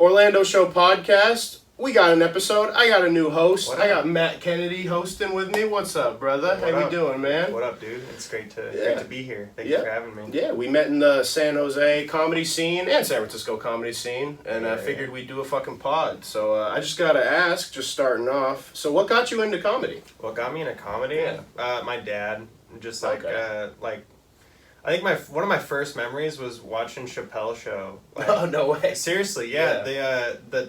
Orlando Show podcast. We got an episode. I got a new host. I got Matt Kennedy hosting with me. What's up, brother? How you doing, man? What up, dude? It's great to be here. Thank you for having me. Yeah, we met in the San Jose comedy scene and San Francisco comedy scene, and I figured we'd do a fucking pod. So I just gotta ask, just starting off. So what got you into comedy? What got me into comedy? Yeah. My dad. Just I think one of my first memories was watching Chappelle's show. Like, oh, no way. Seriously, yeah. The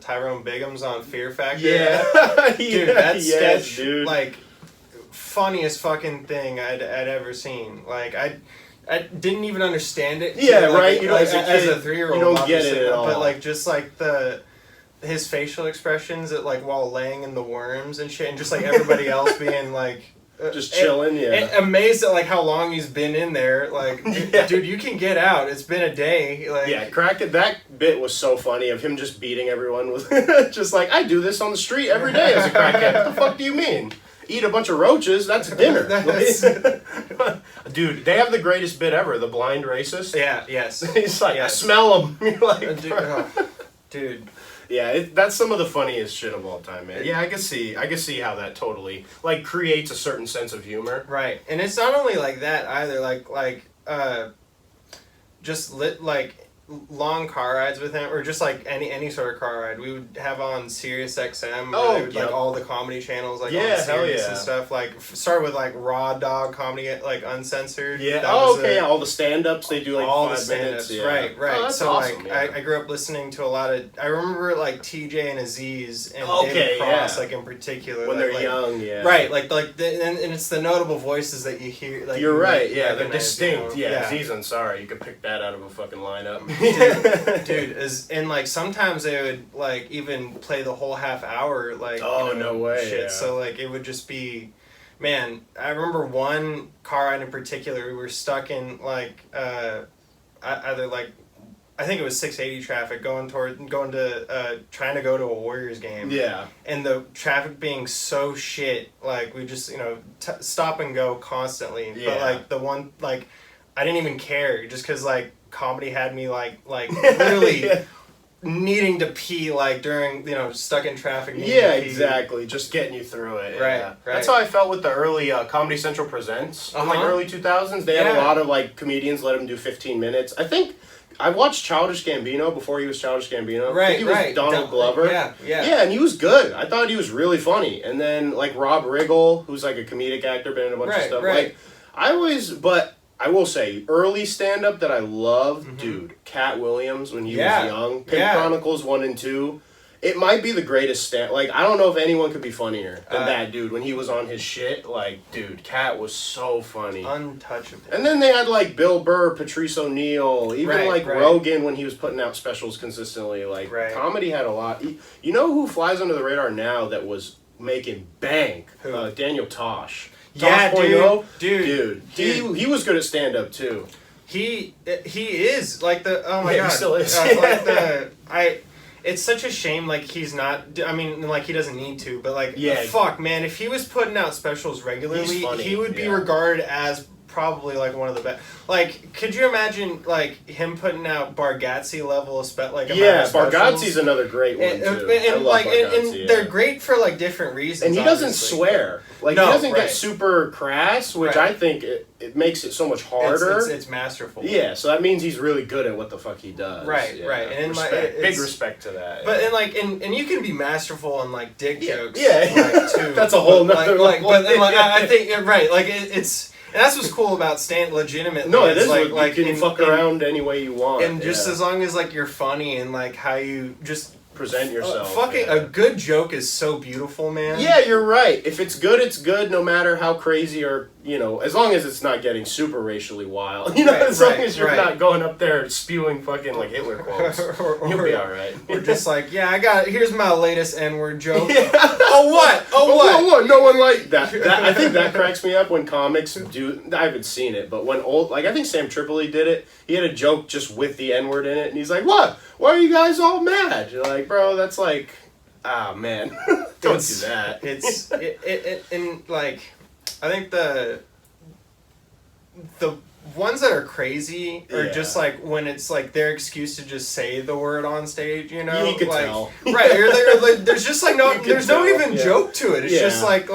Tyrone Biggums on Fear Factor. Yeah. Dude, that sketch, dude. Like, funniest fucking thing I'd ever seen. Like, I didn't even understand it. Yeah, like, right. You know, as a 3-year-old, you don't get it at all. But like, just like his facial expressions while laying in the worms and shit, and just like everybody else being like. Just chilling, and amazed at like how long he's been in there. Like, dude, you can get out. It's been a day. Like, that bit was so funny of him just beating everyone with just like, I do this on the street every day as a crackhead. What the fuck do you mean? Eat a bunch of roaches? That's dinner. Dude, they have the greatest bit ever. The blind racist. Yeah. Yes. He's like, I smell them. You're like, dude. Yeah, that's some of the funniest shit of all time, man. Yeah, I can see how that totally like creates a certain sense of humor. Right, and it's not only like that either. Long car rides with him, or just like any sort of car ride. We would have on Sirius XM. Like all the comedy channels, like on Sirius and stuff. Like start with like Raw Dog comedy, like uncensored. Yeah. All the stand-ups they do like all 5 minutes. Yeah. Right. Oh, that's so awesome, like I grew up listening to a lot of. I remember like TJ and Aziz and David Cross, like in particular when they're young. Yeah. Right. And it's the notable voices that you hear. Like you're right. Yeah, they're distinct. You know? Aziz Ansari, you could pick that out of a fucking lineup. Dude, and like sometimes they would like even play the whole half hour, like no way. Shit. Yeah. So like it would just be, man. I remember one car ride in particular. We were stuck in like either like I think it was 680 traffic going to trying to go to a Warriors game. Yeah. And the traffic being so shit, like we just stop and go constantly. Yeah. But like the one like I didn't even care just because like. Comedy had me like really needing to pee like during stuck in traffic. Yeah, exactly. Just getting you through it. Right, yeah. That's how I felt with the early Comedy Central Presents in like early 2000s. They had a lot of like comedians let them do 15 minutes. I think I watched Childish Gambino before he was Childish Gambino. Right, I think he was Donald Glover. Yeah, and he was good. I thought he was really funny. And then like Rob Riggle, who's like a comedic actor, been in a bunch of stuff. Like I will say, early stand-up that I loved, dude, Cat Williams when he was young, Pimp Chronicles 1 and 2, it might be the greatest like, I don't know if anyone could be funnier than that dude when he was on his shit. Like, dude, Cat was so funny. Untouchable. And then they had, like, Bill Burr, Patrice O'Neal, even, Rogan when he was putting out specials consistently. Like, comedy had a lot. You know who flies under the radar now that was making bank? Daniel Tosh. Yeah, dude. He was good at stand-up, too. He is, like the, oh my God. He still is. It's such a shame, like, he's not, I mean, like, he doesn't need to, but, like, fuck, man, if he was putting out specials regularly, he would be regarded as probably, like, one of the best. Like, could you imagine, like, him putting out Bargatze level of Bargatze's another great one, too. And they're great for, like, different reasons. And he doesn't swear. Like, he doesn't get super crass, which I think it makes it so much harder. It's masterful. Yeah, so that means he's really good at what the fuck he does. Right. And big respect to that. But, and you can be masterful on, like, dick jokes. Yeah. Like, too. That's a whole nother level. I think, like, it's... And that's what's cool about legitimately. No, it is like you can fuck around any way you want. And just as long as like you're funny and like how you just present yourself. A good joke is so beautiful, man. Yeah, you're right. If it's good, it's good no matter how crazy or, as long as it's not getting super racially wild. As long as you're not going up there spewing fucking like Hitler quotes. You'll be alright. Or just like, here's my latest N-word joke. Yeah. Oh what? What? No one like that. I think that cracks me up when comics do, I haven't seen it, but when I think Sam Tripoli did it, he had a joke just with the N-word in it, and he's like, what? Why are you guys all mad? You're like, bro, that's like, man, don't do that. And like, I think the ones that are crazy are just like when it's like their excuse to just say the word on stage, you know? You could like, tell. Right. Like, there's just like there's no even joke to it. It's just like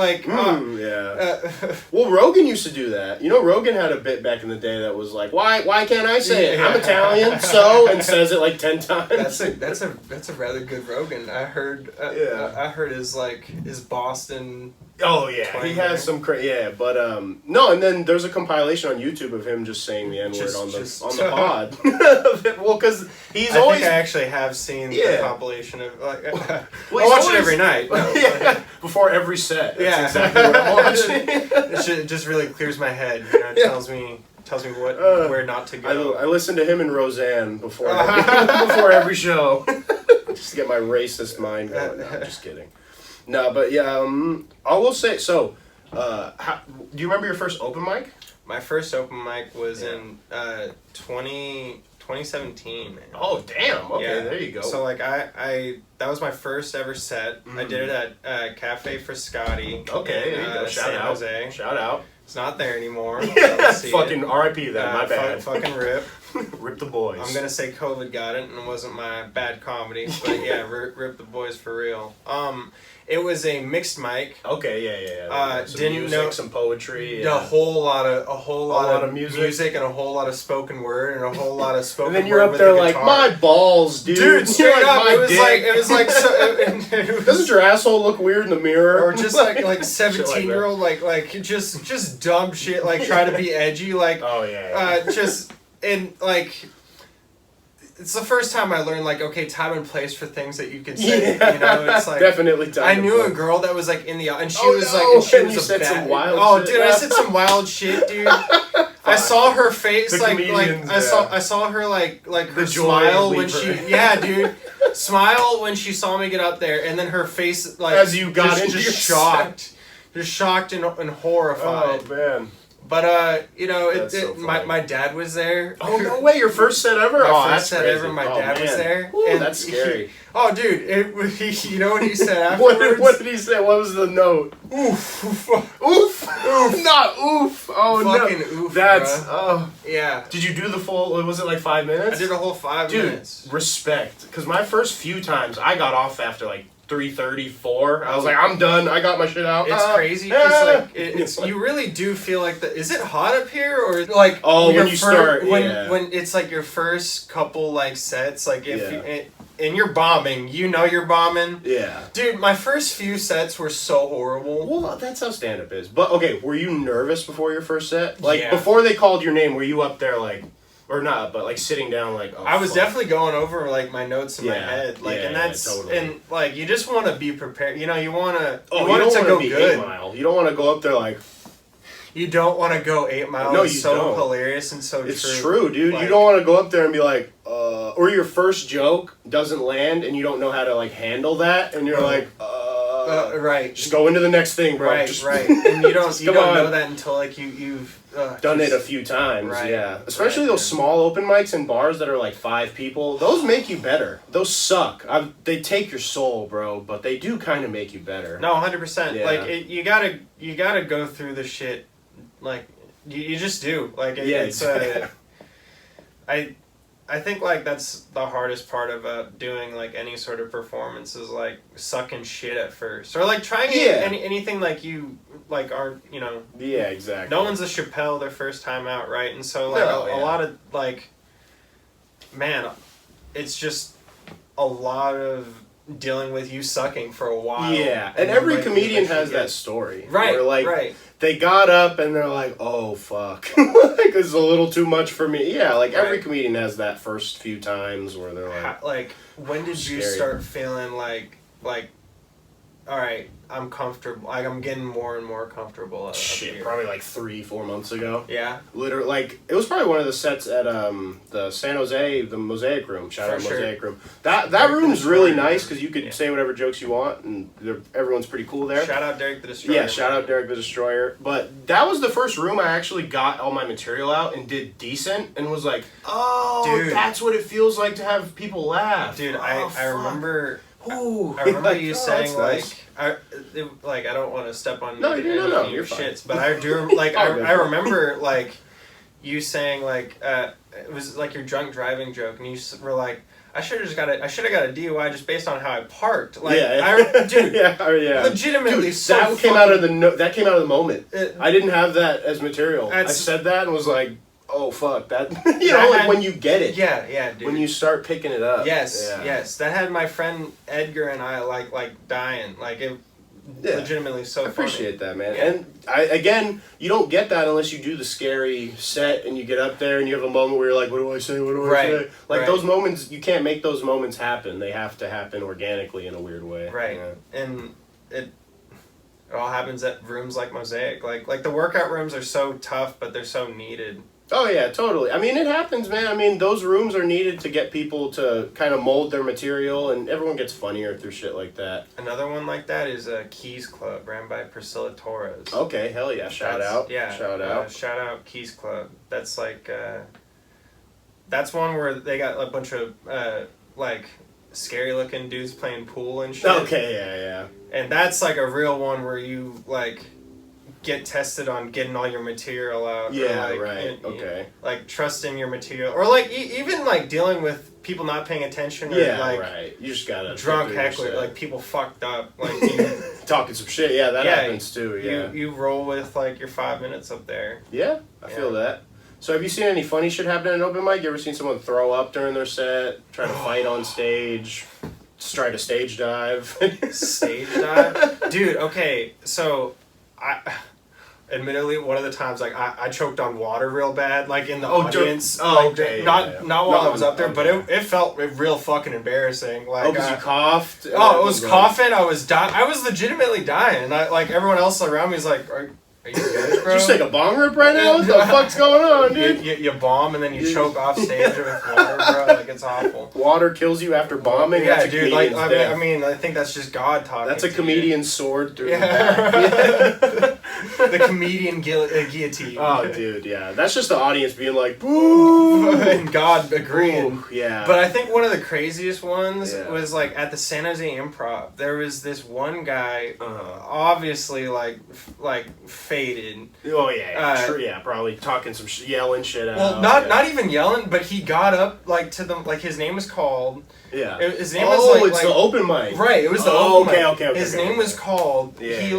well, Rogan used to do that. You know, Rogan had a bit back in the day that was like, why can't I say it? I'm Italian, and says it like 10 times. That's a rather good Rogan. I heard his Boston. Oh yeah, he has some but no, and then there's a compilation on YouTube of him just saying the N-word on the pod. Well, because I think I actually have seen the compilation of I watch it every night. Before every set. That's exactly what I'm watching. It just really clears my head. You know, it tells me where not to go. I listen to him and Roseanne before every show, just to get my racist mind going. No, I'm just kidding. No, but yeah, I will say, so, do you remember your first open mic? My first open mic was in 2017, man. Oh, damn. Okay, there you go. So, like, that was my first ever set. I did it at Cafe Frascati. Okay, there you go. Shout out. Jose. Shout out. It's not there anymore. Fucking R.I.P. then, my bad. Fucking rip. Rip the boys. I'm gonna say COVID got it, and it wasn't my bad comedy, but yeah, rip the boys for real. It was a mixed mic. Okay, yeah. Some didn't music, know some poetry. A whole lot of music and a whole lot of spoken word and a whole lot of spoken word. And then you're up there like, my balls, dude. Dude, straight like, up, it was like so. Doesn't your asshole look weird in the mirror? Or just like 17-year-old like just dumb shit, like try to be edgy, like and like. It's the first time I learned, like, okay, time and place for things that you can say. You know, it's like definitely time. I knew a girl that was like in the and she was a said bad. Some wild shit. Dude, I said some wild shit, dude. I saw her face, I saw her like her smile when she, dude, smile when she saw me get up there, and then her face like as you got into just shocked, and horrified. Oh man. But my dad was there. Oh no way! Your first set ever? My first set ever. My dad was there. Ooh, and that's scary. Dude! You know what he said afterwards? What did he say? What was the note? Oof! Oof! Not oof! Oh fucking no! Oof! That's yeah. Did you do the full? Was it like 5 minutes? I did a whole 5 minutes. Dude, respect. Because my first few times, I got off after like 3:34. I was like, I'm done. I got my shit out. It's crazy because it's you really do feel like is it hot up here or like when you start when it's like your first couple like sets like and you're bombing, you're bombing. Yeah. Dude, my first few sets were so horrible. Well, that's how stand-up is. But okay, were you nervous before your first set? Like before they called your name, were you up there like? Or not, but like sitting down, like I was definitely going over like my notes in my head, like, and that's totally. And like you just want to be prepared. You want to. You want it to go good. 8 Mile. You don't want to go up there like. You don't want to go 8 Mile. No, it's so hilarious and so it's true, dude. Like, you don't want to go up there and be like, or your first joke doesn't land and you don't know how to like handle that, and you're like, right. Just go into the next thing, bro. Right, right. And you don't know that until like you've done it a few times. Right. Yeah. Especially those small open mics in bars that are like 5 people. Those make you better. Those suck. They take your soul, bro, but they do kind of make you better. No, 100%. Yeah. Like you gotta go through the shit. Like you just do. Like it's I think like that's the hardest part about doing like any sort of performance is like sucking shit at first or like trying anything like you like aren't Yeah, exactly. No one's a Chappelle their first time out, right? And so like a lot of like man, it's just a lot of dealing with you sucking for a while. Yeah, and every comedian has that story. Right, where, like, right. They got up and they're like, oh, fuck. Like, this is a little too much for me. Yeah, like, every comedian has that first few times where they're like... Like, when did you start feeling like, all right, I'm comfortable. Like, I'm getting more and more comfortable. Shit, probably like 3-4 months ago. Yeah. Literally, like, it was probably one of the sets at the San Jose, the Mosaic Room. Shout out Mosaic Room. That room's really nice because you could say whatever jokes you want, and everyone's pretty cool there. Shout out Derek the Destroyer. Yeah, shout out Derek the Destroyer. But that was the first room I actually got all my material out and did decent, and was like, oh, dude, that's what it feels like to have people laugh. Dude, I remember... Ooh, I remember you saying nice. I don't want to step on your shits, but I do I remember like you saying like it was like your drunk driving joke, and you were like, I should have got a DUI just based on how I parked. Like, dude, legitimately, dude, so that came out of the moment. I didn't have that as material. I said that and was like, oh fuck that. Like when you get it. Yeah, dude. When you start picking it up. Yes, that had my friend Edgar and I like dying. Like it. Yeah. Legitimately so funny. I appreciate that, man. Yeah. And you don't get that unless you do the scary set and you get up there and you have a moment where you're like, what do I say? What do I say? Like those moments, you can't make those moments happen. They have to happen organically in a weird way. Right. Yeah. And it all happens at rooms like Mosaic. Like the workout rooms are so tough, but they're so needed. Oh, yeah, totally. I mean, it happens, man. I mean, those rooms are needed to get people to kind of mold their material, and everyone gets funnier through shit like that. Another one like that is Keys Club, ran by Priscilla Torres. Okay, hell yeah. Shout out. Yeah. Shout out Keys Club. That's like, that's one where they got a bunch of, like, scary-looking dudes playing pool and shit. Okay, yeah. And that's, like, a real one where you, like, get tested on getting all your material out. Yeah, or like, right. Okay. Like trusting your material, or like even like dealing with people not paying attention. Or, like, right. You just gotta drunk heckler, like people fucked up, like talking some shit. Yeah, that happens too. Yeah. You roll with like your 5 minutes up there. Yeah, I feel that. So have you seen any funny shit happen at an open mic? You ever seen someone throw up during their set, try to fight on stage, try to stage dive? Stage dive, dude. Okay, so admittedly, one of the times, like, I choked on water real bad, like, in the audience. Not while I was up there, but it felt real fucking embarrassing. Like, because you coughed? It was coughing, I was dying. I was legitimately dying, and everyone else around me was like, are you good, bro? Did you take a bong rip right now? What the fuck's going on, dude? You bomb, and then you choke off stage with water, bro. Like, it's awful. Water kills you after bombing? Yeah, dude, like, I mean, I think that's just God talking. That's a comedian's sword through the back. The comedian guillotine. Oh, dude, yeah. That's just the audience being like, boo! And God agreeing. Ooh, yeah. But I think one of the craziest ones was, like, at the San Jose Improv. There was this one guy, obviously, like faded. Oh, yeah. Probably talking some yelling shit out. Well, not even yelling, but he got up, like, to them, like, his name was called. Yeah. His name was it's the open mic. Right, it was the open mic. Okay. His name was called. Yeah. He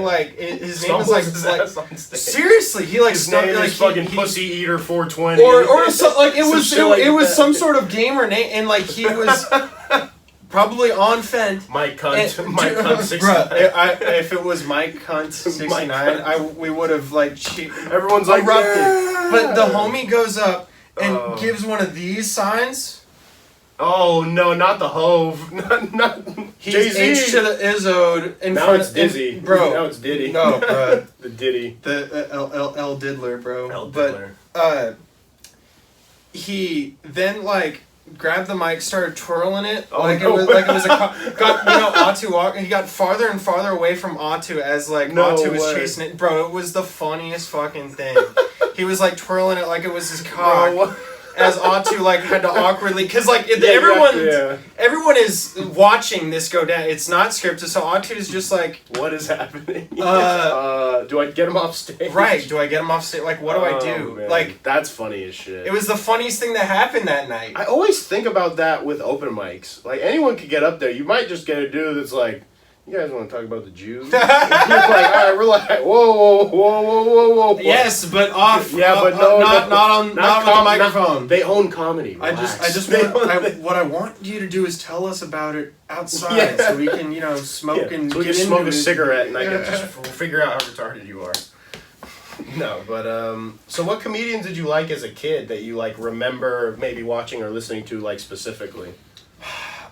his name was like seriously. He like his name like is fucking Pussy Eater 420. Or so, like it was some sort of gamer name, and like he was probably on Fent. Mike Cunt 69. If it was Mike Cunt 69, we would have like everyone's like erupted. Yeah. But the homie goes up and gives one of these signs. Oh no, not the Hove. Not He's Jay-Z. H to the Izzode. Now it's Dizzy. Bro. Now it's Diddy. No, bro. The Diddy. The L Diddler, bro. L Diddler. But, he then, like, grabbed the mic, started twirling it. It was Atu walking. He got farther and farther away from Atu as, like, Atu was chasing it. Bro, it was the funniest fucking thing. He was, like, twirling it like it was his cock. Bro. As Atu like had to awkwardly, because like everyone is watching this go down. It's not scripted, so Atu is just like, what is happening? Do I get him off stage? Right? Do I get him off stage? Like, what do I do? Man. Like, that's funny as shit. It was the funniest thing that happened that night. I always think about that with open mics. Like anyone could get up there. You might just get a dude that's like, you guys want to talk about the Jews? You're like, all right, relax. Whoa. Yes, but off. Yeah, but no, not on the microphone. They own comedy. Relax. What I want you to do is tell us about it outside, so we can, smoke and so we can smoke a cigarette, and I can just figure out how retarded you are. No, but so what comedians did you like as a kid that you like remember maybe watching or listening to like specifically?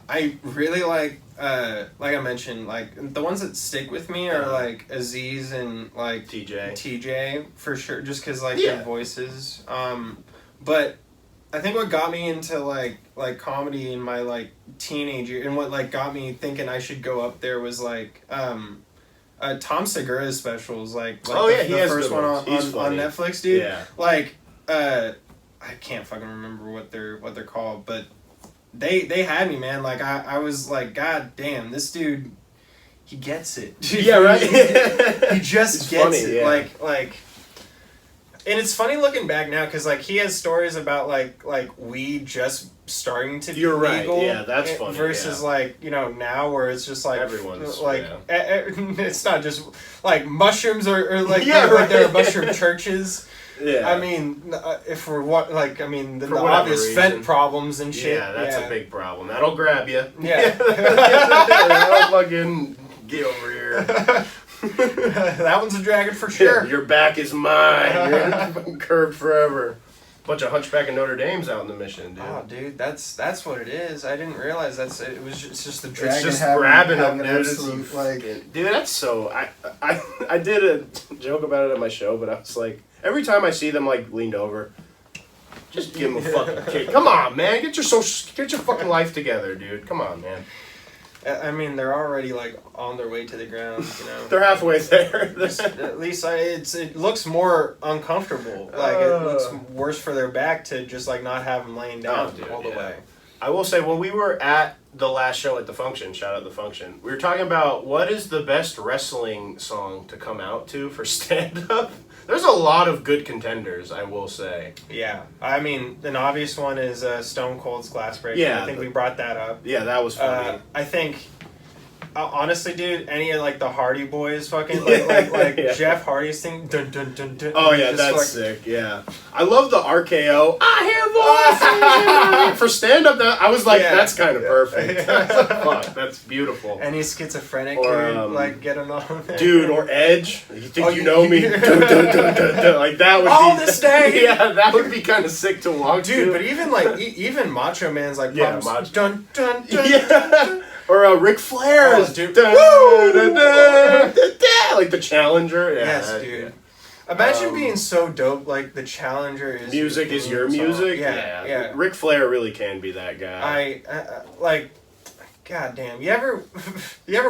I really like I mentioned, like, the ones that stick with me are, like, Aziz and, like... TJ, for sure, just because, like, their voices. But I think what got me into, like comedy in my, like, teenage year, and what, like, got me thinking I should go up there was, like, Tom Segura's specials, like the first one on Netflix, dude. Yeah. Like, I can't fucking remember what they're called, but... They had me, man. Like, I was like, God damn, this dude, he gets it. Yeah, right? He just gets it. Yeah. Like, And it's funny looking back now because like he has stories about like weed just starting to be legal. Yeah, that's funny. Versus like now where it's just like everyone's like it's not just like mushrooms or like there are mushroom churches. Yeah. I mean, if we're the obvious fent problems and shit. Yeah, that's a big problem. That'll grab you. Yeah. That'll fucking get over here. That one's a dragon for sure. Your back is mine. You're curved forever. Bunch of Hunchback of Notre Dame's out in the mission, dude. Oh, dude, that's what it is. I didn't realize it's just the dragon. It's just grabbing them, dude. Absolute, dude, that's so. I did a joke about it at my show, but I was like, every time I see them like leaned over, just give them a fucking kick. Come on, man, get your fucking life together, dude. Come on, man. I mean, they're already like on their way to the ground. They're halfway there. At least it looks more uncomfortable. Like it looks worse for their back to just like not have them laying down all the way. I will say when we were at the last show at the Function, shout out the Function, we were talking about what is the best wrestling song to come out to for stand up. There's a lot of good contenders, I will say. Yeah. I mean, an obvious one is Stone Cold's Glass Breaker. Yeah. I think we brought that up. Yeah, that was funny. I think, honestly, dude, any of, like, the Hardy Boys fucking, like Jeff Hardy's thing. Dun, dun, dun, dun, oh, yeah, that's sick, yeah. I love the RKO. I hear voices! For stand-up, I was like, that's kind of perfect. Fuck, that's beautiful. Any schizophrenic dude, like, getting on there. Dude, or Edge. You think you know me? Dun, dun, dun, dun, dun. Like, that would all this day! Yeah, that would be kind of sick to walk dude, to. But even, like, even Macho Man's, like, Macho. Dun, dun, dun, yeah. dun. Or Ric Flair's. Dude. Like the Challenger. Yeah, yes, dude. Yeah. Imagine being so dope, like the Challenger is... Music is your music? Yeah. Ric Flair really can be that guy. Like... God damn, you ever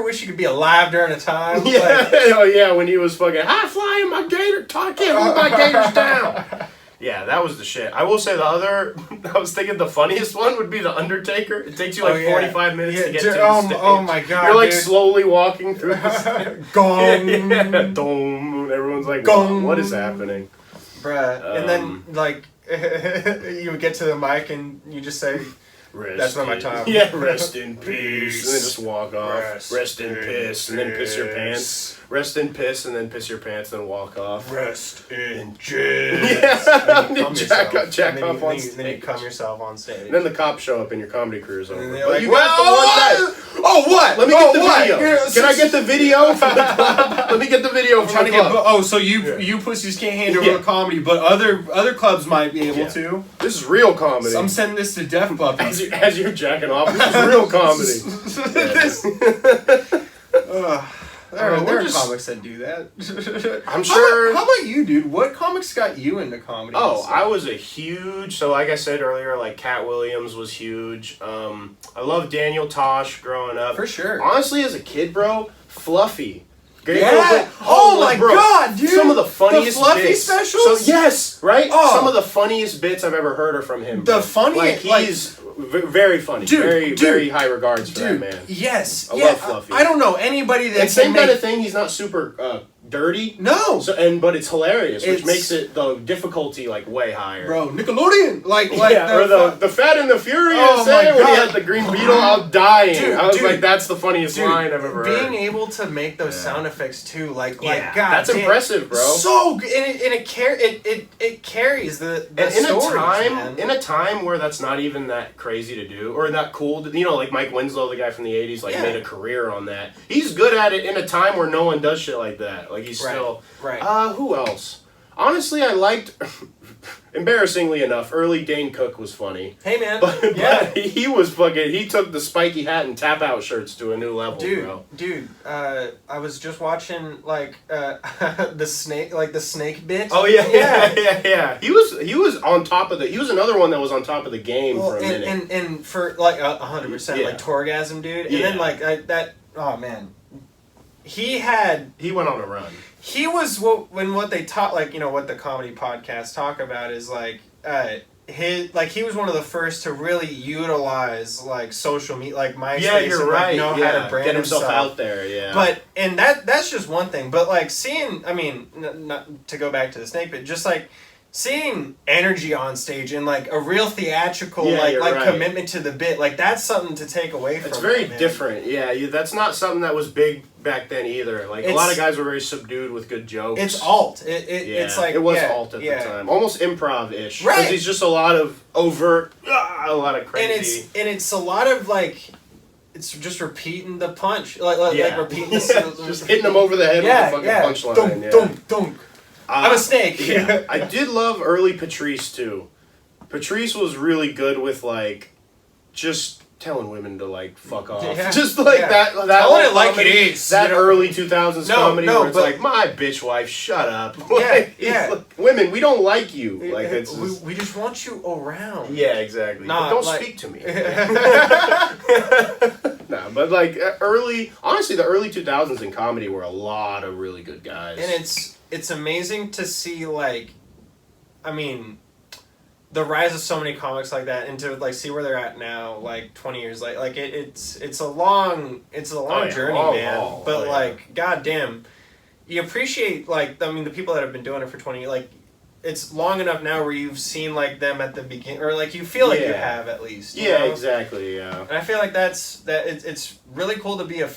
wish you could be alive during a time? Yeah, like, oh yeah, when he was fucking high flying my gator, I can't move my gators down. Yeah, that was the shit. I will say the other, I was thinking the funniest one would be the Undertaker. It takes you like 45 minutes to get to the stage. Oh my god, you're like slowly walking through the stage. Gong. Yeah, dome. Everyone's like, gong. What is happening? Bruh. And then like, you would get to the mic and you just say... That's not my time. Yeah, rest in peace. And then just walk off. Rest in piss. And then piss your pants. Rest in piss and then piss your pants and then walk off. Rest in jizz. Yeah. And then jack off on stage. Then you cum yourself on stage. And then the cops show up and your comedy career is over. And they're like, oh, what? Let me get the video. Can I get the video from the club? Let me get the video from the club. So you pussies can't handle real comedy, but other clubs might be able to. This is real comedy. I'm sending this to Deaf Puppies. As you're jacking off, this is real comedy. There are comics that do that. I'm sure. How about you, dude? What comics got you into comedy? Oh, I was a huge... So like I said earlier, like Cat Williams was huge. I loved Daniel Tosh growing up. For sure. Honestly, as a kid, bro, Fluffy. Yeah. Oh my god, dude. Some of the funniest the Fluffy bits. specials? So, yes, right? Oh. Some of the funniest bits I've ever heard are from him. The funniest... Like, he's very funny. Dude, very high regards for that man. Yes. I love Fluffy. I don't know anybody that... And same kind of thing, he's not super... dirty. No. So but it's hilarious, which makes it the difficulty like way higher. Bro, Nickelodeon, like the Fat and the Furious. Oh my God. When he had the Green Beetle, I was dying. Dude, I was like, that's the funniest line I've ever heard. Being able to make those sound effects too, God, that's impressive, bro. So good, and it carries the and stories, in a time where that's not even that crazy to do or that cool to, like Mike Winslow, the guy from the 80s, made a career on that. He's good at it in a time where no one does shit like that. Like he's still right. Who else? Honestly, I liked. Embarrassingly enough, early Dane Cook was funny. Hey man, but he was fucking. He took the spiky hat and tap out shirts to a new level, bro. Dude, I was just watching the snake bit. Oh yeah. He was on top of the. He was another one that was on top of the game for a minute. And for 100%, like Torgasm, dude, and then that. Oh man. He went on a run. He was what they taught, what the comedy podcasts talk about is he was one of the first to really utilize like social media, like MySpace. Yeah, you're and, right. Know how to brand get himself out there. Yeah. But and that's just one thing. But like seeing, I mean, not to go back to the snake, but just like seeing energy on stage and like a real theatrical commitment to the bit, like that's something to take away from. It's very different. Yeah, that's not something that was big back then either. Like a lot of guys were very subdued with good jokes. It's alt. It's like it was alt at the time, almost improv-ish. Right. Because it's just a lot of overt, a lot of crazy. And it's a lot of like. It's just repeating the punch, like repeating the just hitting them over the head with the fucking punchline. Dunk. I'm a snake. Yeah. I did love early Patrice too. Patrice was really good with like just telling women to like fuck off. Yeah. Just like that telling it like it is. That early 2000s comedy where it's like, my bitch wife, shut up. Like, women, we don't like you. Like it's we just want you around. Yeah, exactly. But don't speak to me. No, but like the early 2000s in comedy were a lot of really good guys. And it's amazing to see, like, I mean, the rise of so many comics like that, and to like see where they're at now, like 20 years later. Like it's a long journey, man. But like, goddamn, you appreciate like, I mean, the people that have been doing it for 20 years. Like, it's long enough now where you've seen like them at the beginning, or like you feel like you have at least. You know? Exactly. Yeah. And I feel like it's really cool to be a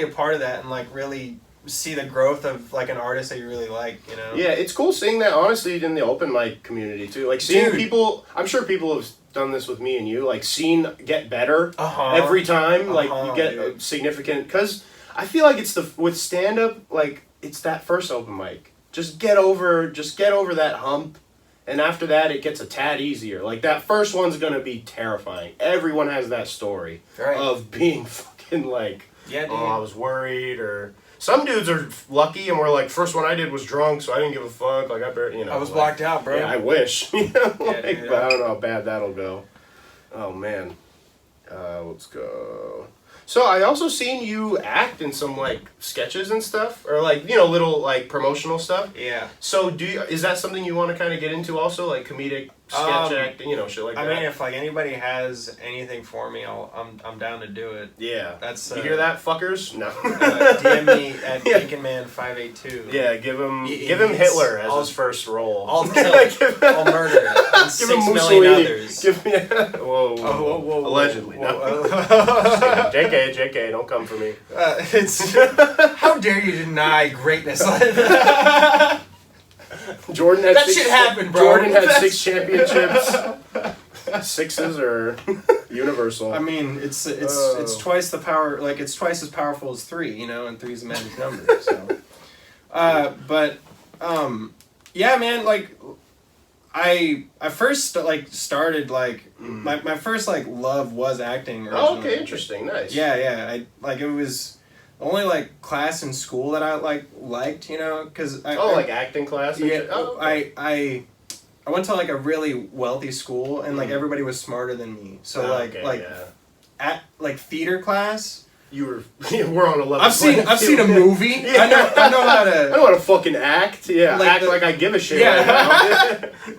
part of that, and like really see the growth of like an artist that you really like, you know. Yeah, it's cool seeing that honestly in the open mic community too. Like seeing people, I'm sure people have done this with me and you, like seen get better every time. Like you get significant, because I feel like it's with stand up, like it's that first open mic. Just get over that hump, and after that it gets a tad easier. Like that first one's gonna be terrifying. Everyone has that story of being fucking like, I was worried, or some dudes are lucky and were like, first one I did was drunk, so I didn't give a fuck. Like I was blacked out, bro. Yeah, I wish. But I don't know how bad that'll go. Oh man, let's go. So I also seen you act in some like sketches and stuff, or like little like promotional stuff. Yeah. So is that something you want to kind of get into also, like comedic sketch acting, shit like that? I mean, if like anybody has anything for me, I'm down to do it. Yeah. That's you hear that, fuckers? No. DM me at BaconMan582. Yeah, give him Hitler as his first role. I'll kill. I'll murder. And 6 million others. Whoa. Allegedly. No. JK, don't come for me. How dare you deny greatness? Jordan had that shit happened, bro. Jordan had 6 championships. 6s are universal. I mean, it's twice the power. Like it's twice as powerful as 3, and 3 is a magic number. So, yeah, man. Like, I first started my first love was acting. Originally. Oh, okay, interesting, nice. Yeah. It was the only class in school that I liked, because acting class. And shit? Oh, okay. I went to a really wealthy school, and everybody was smarter than me. So at theater class. We're on a level. I've seen a movie. Yeah. I know how to. I know how to fucking act. Yeah, act like I give a shit. Yeah.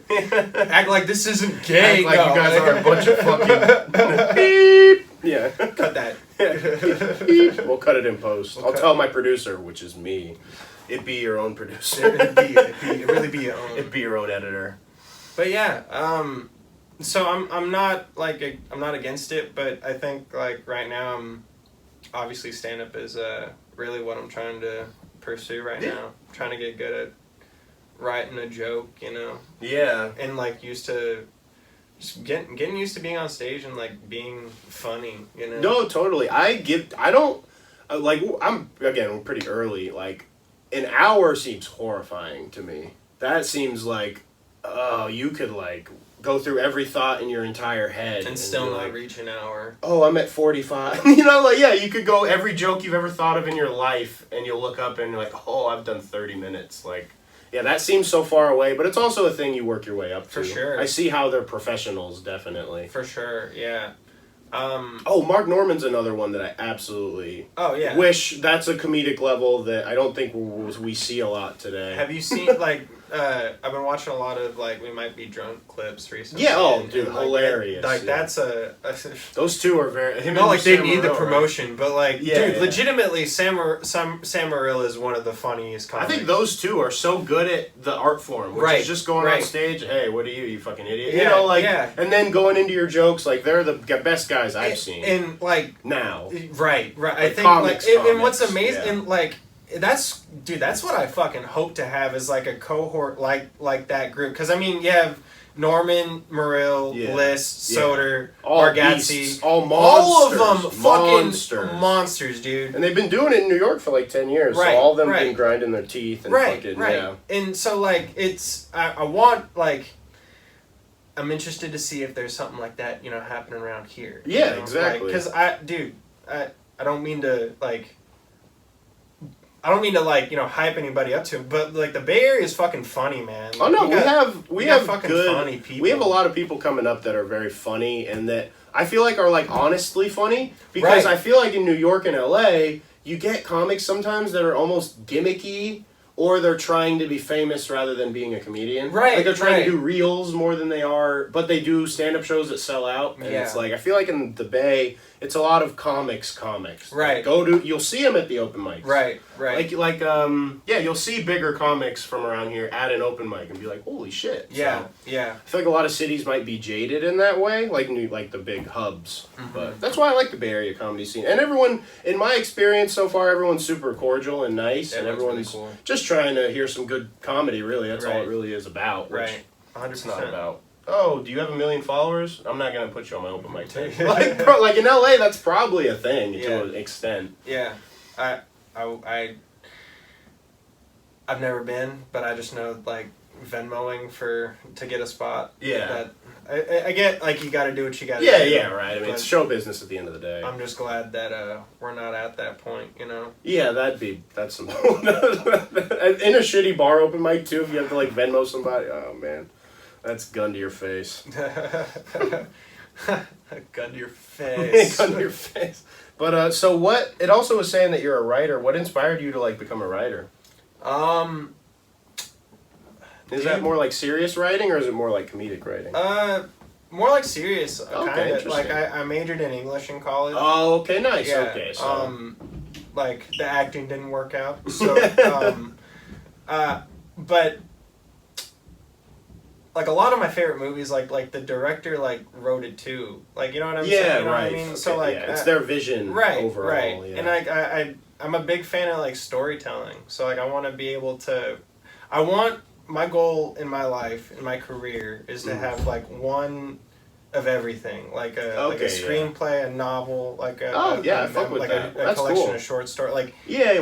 Right now. Act like this isn't gay. Act like you guys are a bunch of fucking beep. Yeah. Cut that. Beep. We'll cut it in post. I'll tell my producer, which is me. It'd be your own producer. It'd really be your own. It'd be your own editor. But yeah, so I'm not I'm not against it, but I think right now obviously stand-up is really what I'm trying to pursue right now. I'm trying to get good at writing a joke, Yeah. And used to just getting used to being on stage and being funny, No, totally. I'm we're pretty early. An hour seems horrifying to me. That seems you could go through every thought in your entire head and still not reach an hour. Oh, I'm at 45. You could go every joke you've ever thought of in your life, and you'll look up and you're like, oh, I've done 30 minutes. That seems so far away, but it's also a thing you work your way up to. For sure. I see how they're professionals, definitely. For sure, yeah. Mark Norman's another one that I absolutely wish that's a comedic level that I don't think we see a lot today. Have you seen, I've been watching a lot of like We Might Be Drunk clips recently. Yeah, dude, like, hilarious. That's those two are very. Not like they need the promotion, but like, dude, legitimately, Sam Morril is one of the funniest comics. I think those two are so good at the art form, which is just going on stage. Hey, what are you fucking idiot? Yeah, you know, like, and then going into your jokes, like they're the best guys I've seen. And like now, right. Like, I think comics, and what's amazing, and like. That's what I fucking hope to have is like a cohort like that group, because I mean you have Norman, Morril, List, Soder, Bargatze, all of them fucking monsters, dude. And they've been doing it in New York for like 10 years, so all of them been grinding their teeth and fucking And so like it's I want like I'm interested to see if there's something like that happening around here. Yeah, exactly. Because I don't mean to like. I don't mean to like hype anybody up to it, but like the Bay Area is fucking funny, man. Like, oh no, we have fucking good, funny people. We have a lot of people coming up that are very funny and that I feel like are like honestly funny, because I feel like in New York and LA you get comics sometimes that are almost gimmicky, or they're trying to be famous rather than being a comedian. Right. Like they're trying to do reels more than they are, but they do stand-up shows that sell out. And it's like, I feel like in the Bay, it's a lot of comics. Right. Like you'll see them at the open mics. Right. You'll see bigger comics from around here at an open mic and be like, holy shit. Yeah. So, yeah. I feel like a lot of cities might be jaded in that way, like the big hubs. Mm-hmm. But that's why I like the Bay Area comedy scene. And everyone, in my experience so far, everyone's super cordial and nice, and everyone's really cool. Just trying to hear some good comedy, really. That's all it really is about. Right. 100%. It's not about, oh, do you have 1 million followers? I'm not going to put you on my open mic thing. like in LA, that's probably a thing to an extent. Yeah. I've never been, but I just know like Venmoing to get a spot. Yeah. I get like you got to do what you got to do. Yeah, right. I mean, it's show business at the end of the day. I'm just glad that we're not at that point, Yeah, that's some. In a shitty bar open mic too, if you have to like Venmo somebody. Oh man, that's gun to your face. Gun to your face. Gun to your face. But so what? It also was saying that you're a writer. What inspired you to like become a writer? Is that more like serious writing, or is it more like comedic writing? More like serious. Okay, interesting. Like I majored in English in college. Oh, okay, nice. Yeah, okay, so like the acting didn't work out. So, but like a lot of my favorite movies, like the director like wrote it too. Like you know what I'm saying? Yeah, you know right. What I mean, okay, so like it's their vision, overall. Right. Yeah. And I'm a big fan of like storytelling. So like I want to be able to, my goal in my life, in my career, is to have like one of everything, like a screenplay, a novel, like a collection of short stories, like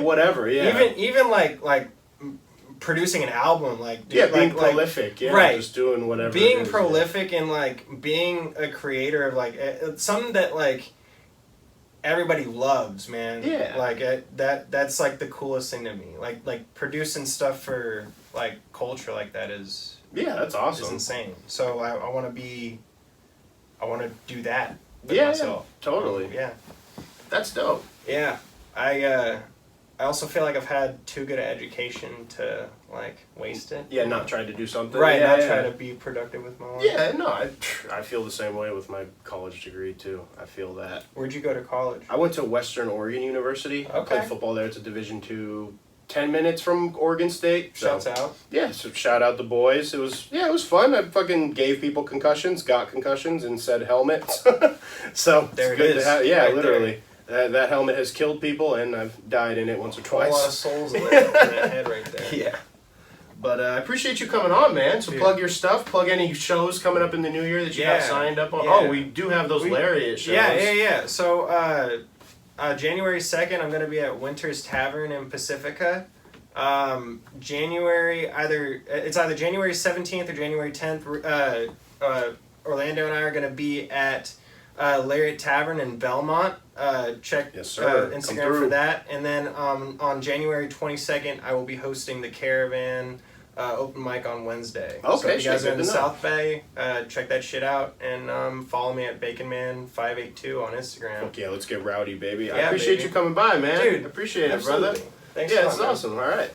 whatever, even like producing an album, like being prolific, just doing whatever. Being prolific and like being a creator of like something that like everybody loves, man. Yeah. Like that's like the coolest thing to me. Like producing stuff for like culture like that is that's awesome. It's insane. So I want to do that. Myself. Totally. That's dope. Yeah. I also feel like I've had too good an education to like waste it. Yeah, not try to do something. Right, not try to be productive with my life. Yeah, no, I feel the same way with my college degree too. I feel that. Where'd you go to college? I went to Western Oregon University. Okay. I played football there. It's a Division II, 10 minutes from Oregon State. Shouts out. Yeah, so shout out the boys. It was fun. I fucking gave people concussions, got concussions, and said helmets. So there it's it good is. To have, right literally. There. That helmet has killed people, and I've died in it once or twice. A lot of souls in that head right there. Yeah. But I appreciate you coming on, man. So plug your stuff. Plug any shows coming up in the new year that you got signed up on. Yeah. Oh, we do have those Lariat shows. Yeah. So January 2nd, I'm going to be at Winter's Tavern in Pacifica. It's either January 17th or January 10th. Orlando and I are going to be at Lariat Tavern in Belmont. Check Instagram for that. And then on January 22nd, I will be hosting the Caravan open mic on Wednesday. Okay, so if you guys are in the South Bay, check that shit out. And follow me at BaconMan582 on Instagram. Okay, let's get rowdy, baby. I appreciate you coming by, man. Dude, appreciate it, absolutely. brother. Thanks it's awesome. All right.